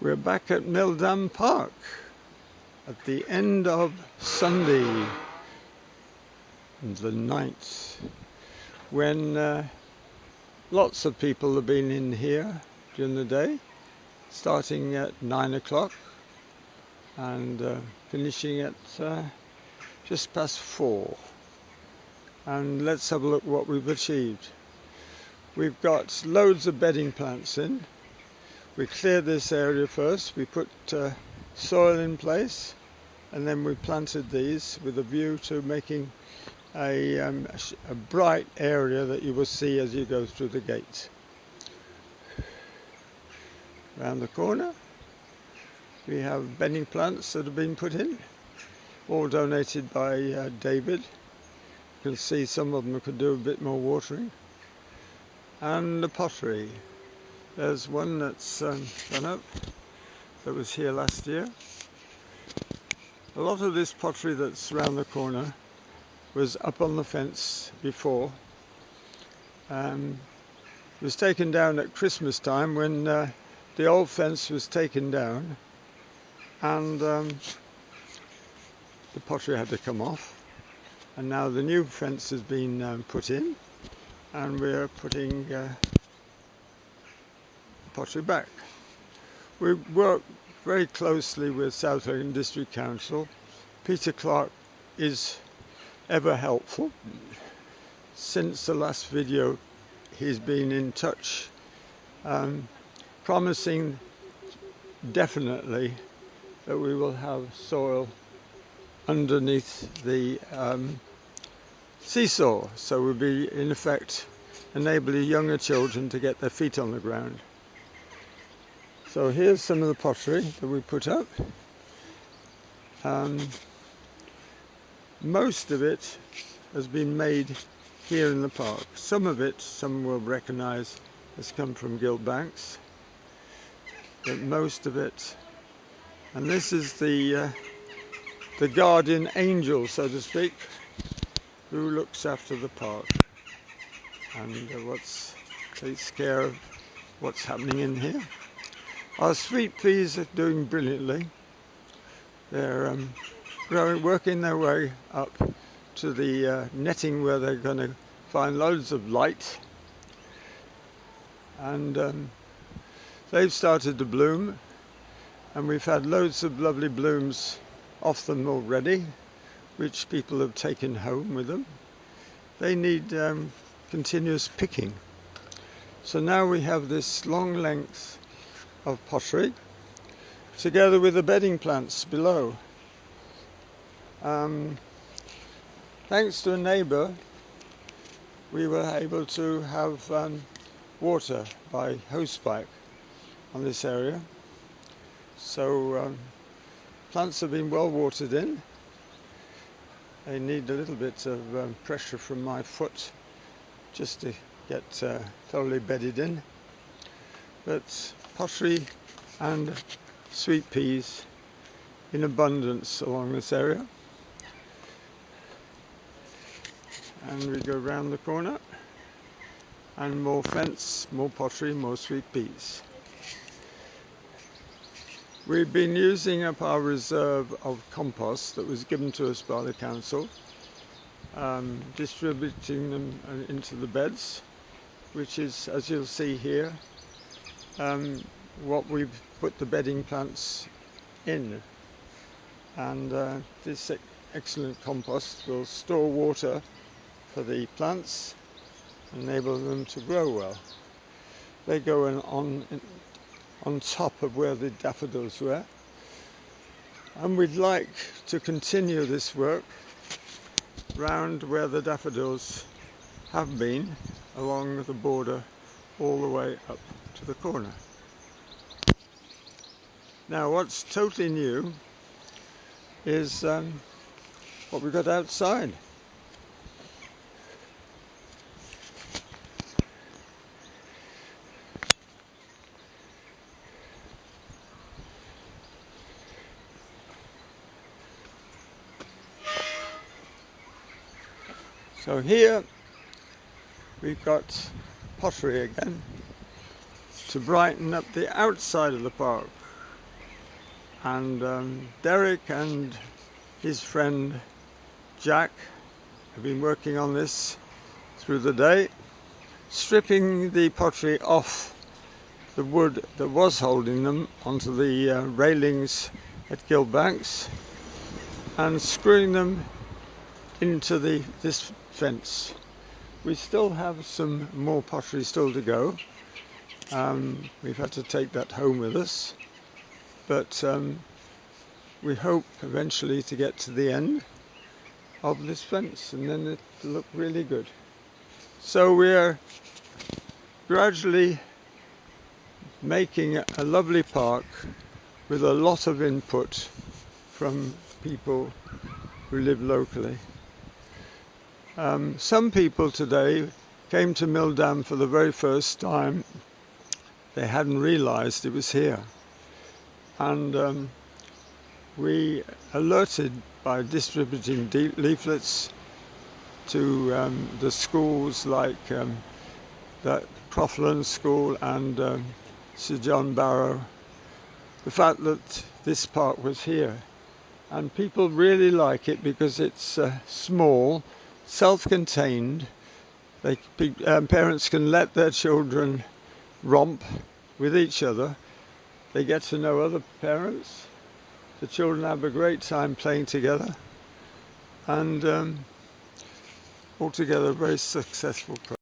We're back at Meldam Park at the end of Sunday, the 9th, when lots of people have been in here during the day, starting at 9 o'clock and finishing at just past 4. And let's have a look what we've achieved. We've got loads of bedding plants in. We cleared this area first, we put soil in place, and then we planted these with a view to making a bright area that you will see as you go through the gate. Round the corner we have bedding plants that have been put in, all donated by David. You can see some of them could do a bit more watering. And the pottery. There's one that's done up, that was here last year. A lot of this pottery that's around the corner was up on the fence before. It was taken down at Christmas time when the old fence was taken down, and the pottery had to come off. And now the new fence has been put in, and we're putting pottery back. We work very closely with South Wales District Council. Peter Clark is ever helpful. Since the last video he's been in touch, promising definitely that we will have soil underneath the seesaw, so we'll be in effect enabling younger children to get their feet on the ground. So here's some of the pottery that we put up. Most of it has been made here in the park. Some of it, some will recognise, has come from Gilbanks, but most of it, and this is the guardian angel, so to speak, who looks after the park and takes care of what's happening in here. Our sweet peas are doing brilliantly. They're working their way up to the netting where they're going to find loads of light, and they've started to bloom, and we've had loads of lovely blooms off them already, which people have taken home with them. They need continuous picking. So now we have this long length of pottery together with the bedding plants below. Thanks to a neighbour, we were able to have water by hosepipe on this area, so plants have been well watered in. They need a little bit of pressure from my foot just to get thoroughly bedded in, but pottery and sweet peas in abundance along this area. And we go round the corner, and more fence, more pottery, more sweet peas. We've been using up our reserve of compost that was given to us by the council, distributing them into the beds, which is, as you'll see here, what we've put the bedding plants in. And this excellent compost will store water for the plants, enable them to grow well. They go on top of where the daffodils were, and we'd like to continue this work round where the daffodils have been, along the border all the way up to the corner. Now what's totally new is what we've got outside. So here we've got pottery again to brighten up the outside of the park. and Derek and his friend Jack have been working on this through the day, stripping the pottery off the wood that was holding them onto the railings at Gilbanks and screwing them into this fence. We still have some more pottery still to go. We've had to take that home with us, but we hope eventually to get to the end of this fence, and then it'll look really good. So we're gradually making a lovely park with a lot of input from people who live locally. Some people today came to Mill Dam for the very first time. They hadn't realized it was here, and we alerted by distributing leaflets to the schools like that Crofland School and Sir John Barrow, the fact that this park was here, and people really like it because it's small, self-contained. Parents can let their children romp with each other. They get to know other parents. The children have a great time playing together, and altogether a very successful project.